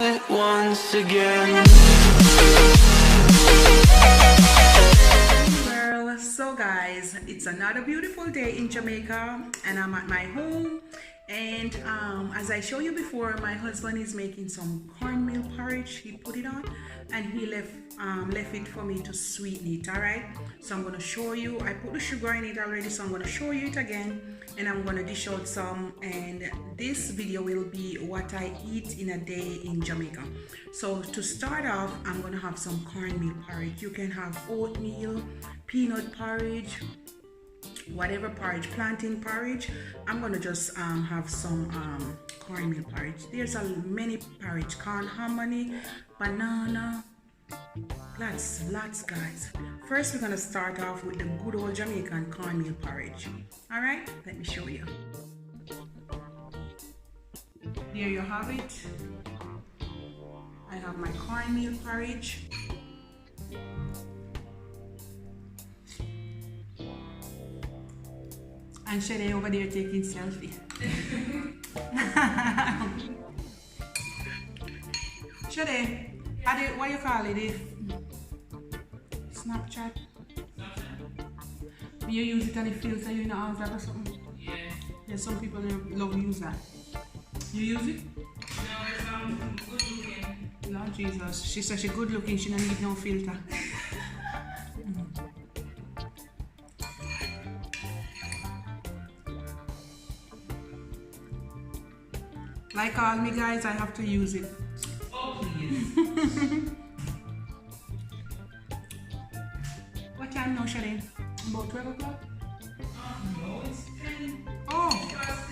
Once again. Well, so guys, it's another beautiful day in Jamaica and I'm at my home, and as I showed you before, my husband is making some cornmeal porridge. He put it on and he left it for me to sweeten it. All right, so I'm going to show you. I put the sugar in it already, so I'm going to show you it again, and I'm going to dish out some, and this video will be what I eat in a day in Jamaica. So to start off, I'm going to have some cornmeal porridge. You can have oatmeal, peanut porridge, whatever porridge, plantain porridge. I'm gonna just have some cornmeal porridge. There's a many porridge, corn harmony, banana, lots guys. First we're gonna start off with the good old Jamaican cornmeal porridge. All right, let me show you. There you have it. I have my cornmeal porridge. And Shade over there taking selfie. Shade, what you call it? Snapchat? You use it and it feels like you know how that or something? Yeah. Yeah, some people love to use that. You use it? No, it's good looking. Lord Jesus. She said she good looking, she don't need no filter. Like all me guys, I have to use it. Oh, please. What time now, Shade? About 12 o'clock? No, it's 10. Oh,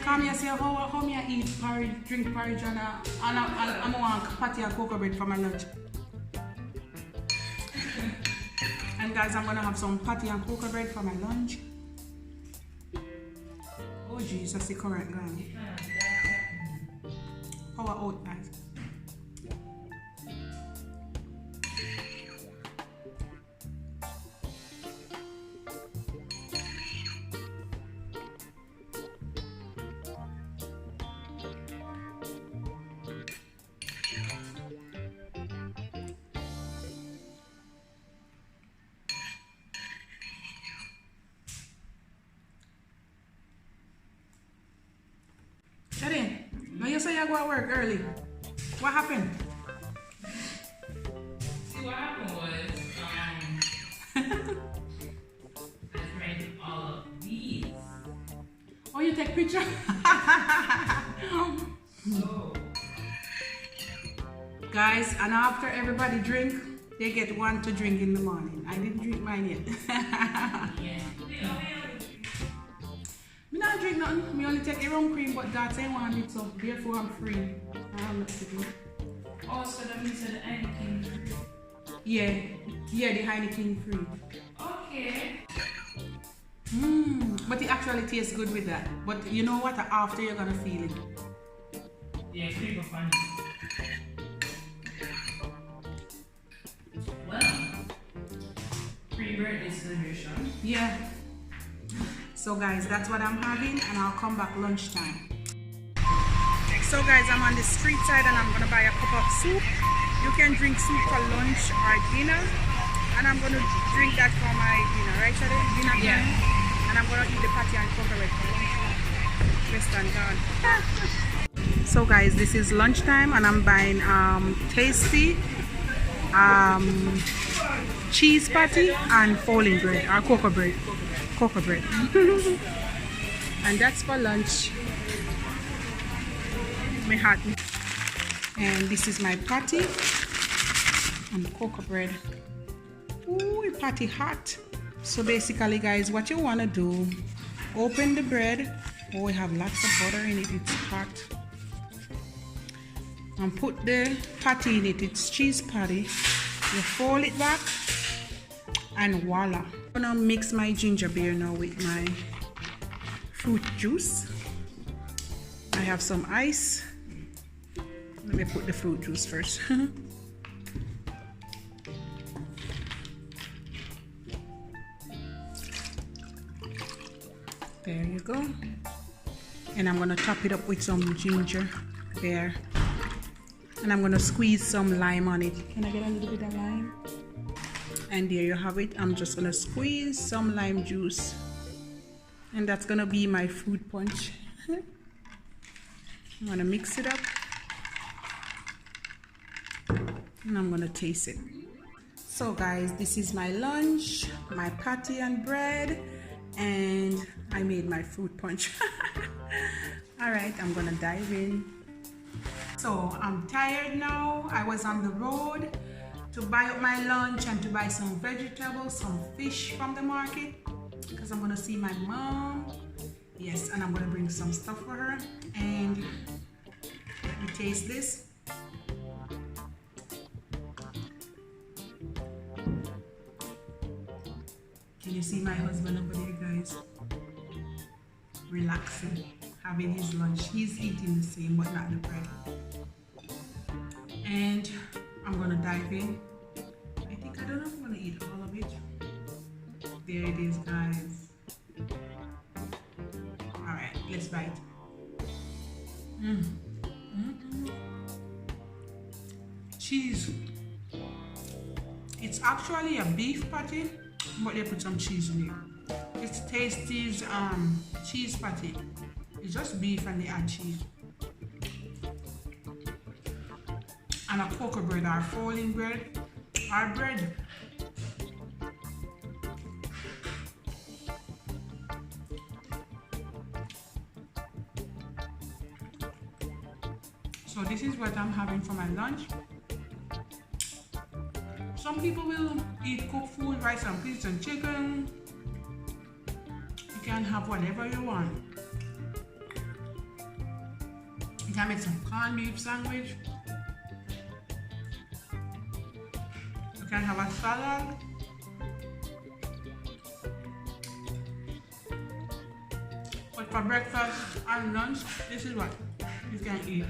come here, say how me I eat porridge, drink porridge and I'm want patty and cocoa bread for my lunch. And guys, I'm gonna have some patty and cocoa bread for my lunch. Oh Jesus, the correct guy. Power out, guys. Shade, now you say you go to work early. What happened? See, what happened was, I tried all of these. Oh, you take picture? So, Guys, and after everybody drink, they get one to drink in the morning. I didn't drink mine yet. yeah. Me not drink nothing. Me only take a rum cream, but God say want it, so therefore I'm free. I have nothing to do. Oh, so that means that the Heineken. Yeah, the Heineken free. Okay. But it actually tastes good with that. But you know what? After you're gonna feel it. Yeah, creep up on it. Well, pre-birthday celebration. Yeah. So guys, that's what I'm having, and I'll come back lunchtime. So guys, I'm on the street side and I'm gonna buy a cup of soup. You can drink soup for lunch or dinner, and I'm gonna drink that for my dinner, right, Shade? Dinner time. Yeah. And I'm gonna eat the patty and cocoa bread for lunch. Rest and gone. So guys, this is lunchtime and I'm buying tasty cheese patty and falling bread or cocoa bread. And that's for lunch. My heart. And this is my patty and cocoa bread. Ooh, patty hot. So basically guys, what you want to do, open the bread. Oh, we have lots of butter in it, it's hot. And put the patty in it, it's cheese patty. You fold it back and voila. I'm gonna mix my ginger beer now with my fruit juice. I have some ice. Let me put the fruit juice first. There you go. And I'm gonna top it up with some ginger there. And I'm gonna squeeze some lime on it. Can I get a little bit of lime? And there you have it. I'm just gonna squeeze some lime juice, and that's gonna be my fruit punch. I'm gonna mix it up, and I'm gonna taste it. So guys, this is my lunch, my patty and bread, and I made my fruit punch. All right, I'm gonna dive in. So I'm tired now. I was on the road to buy up my lunch and to buy some vegetables, some fish from the market, because I'm gonna see my mom. Yes, and I'm gonna bring some stuff for her. And let me taste this. Can you see my husband over there, guys? Relaxing, having his lunch. He's eating the same, but not the bread. And I'm gonna dive in. I don't know if I'm gonna eat all of it. There it is, guys. All right, let's bite. Cheese. It's actually a beef patty, but they put some cheese in it. It's Tasty's cheese patty. It's just beef and they add cheese. And a cocoa bread or folding bread or bread. So this is what I'm having for my lunch. Some people will eat cooked food, rice and peas and chicken. You can have whatever you want. You can make some corned beef sandwich. You can have a salad. But for breakfast and lunch, this is what you can eat.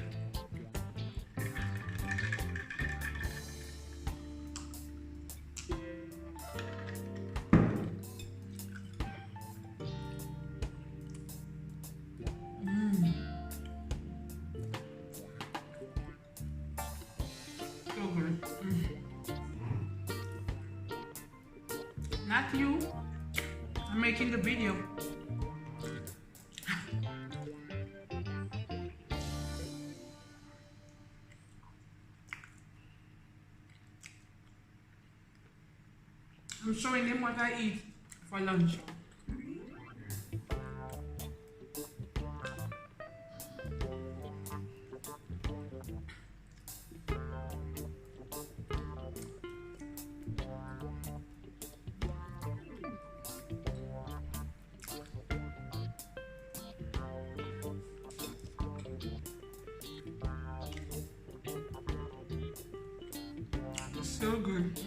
So good. Not you. I'm making the video. I'm showing them what I eat for lunch. So good.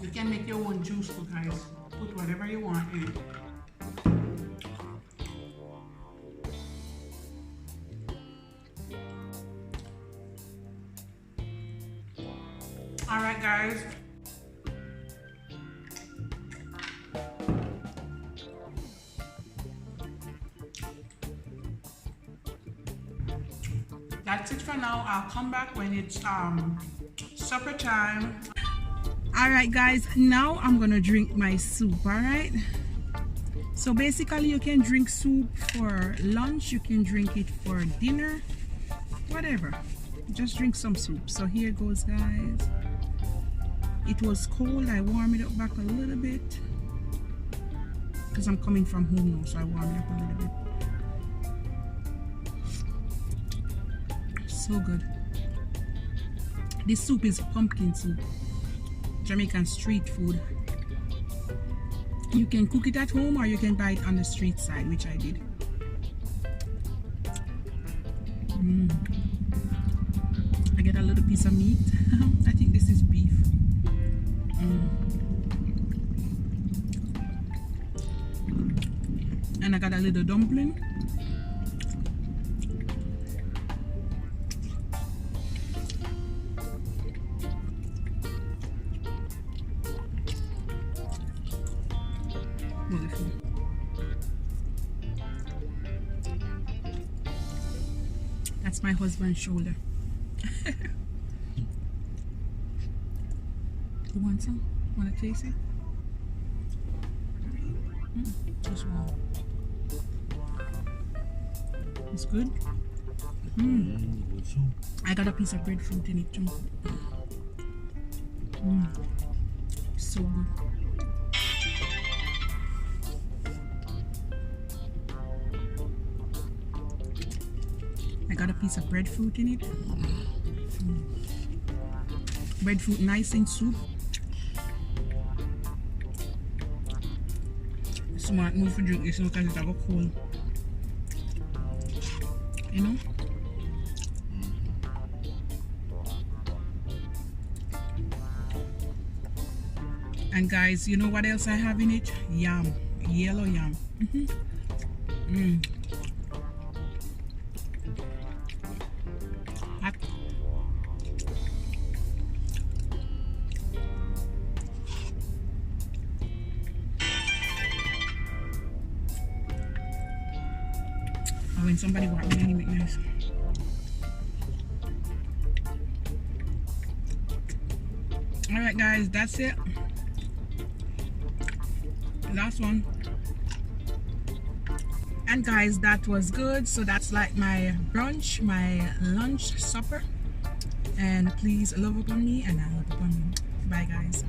You can make your own juice, guys. Put whatever you want in it. All right, guys. That's it for now. I'll come back when it's supper time. All right, guys. Now I'm gonna drink my soup. All right. So basically, you can drink soup for lunch. You can drink it for dinner. Whatever. Just drink some soup. So here goes, guys. It was cold. I warmed it up back a little bit because I'm coming from home now, so I warmed it up a little bit. So good. This soup is pumpkin soup, Jamaican street food. You can cook it at home or you can buy it on the street side, which I did. I get a little piece of meat. I think this is beef. And I got a a little dumpling. Beautiful. That's my husband's shoulder. You want some? Want to taste it? Just one. It's good. I got a piece of breadfruit in it too. So good. I got a piece of breadfruit in it. Breadfruit nice in soup. Smart move to drink this because it's a cold. You know? And guys, you know what else I have in it? Yam. Yellow yam. Hot. Oh, when somebody walk me, he make nice. Alright guys, that's it. Last one. And guys, that was good. So that's like my brunch, my lunch, supper. And please love upon me and I love upon you. Bye guys.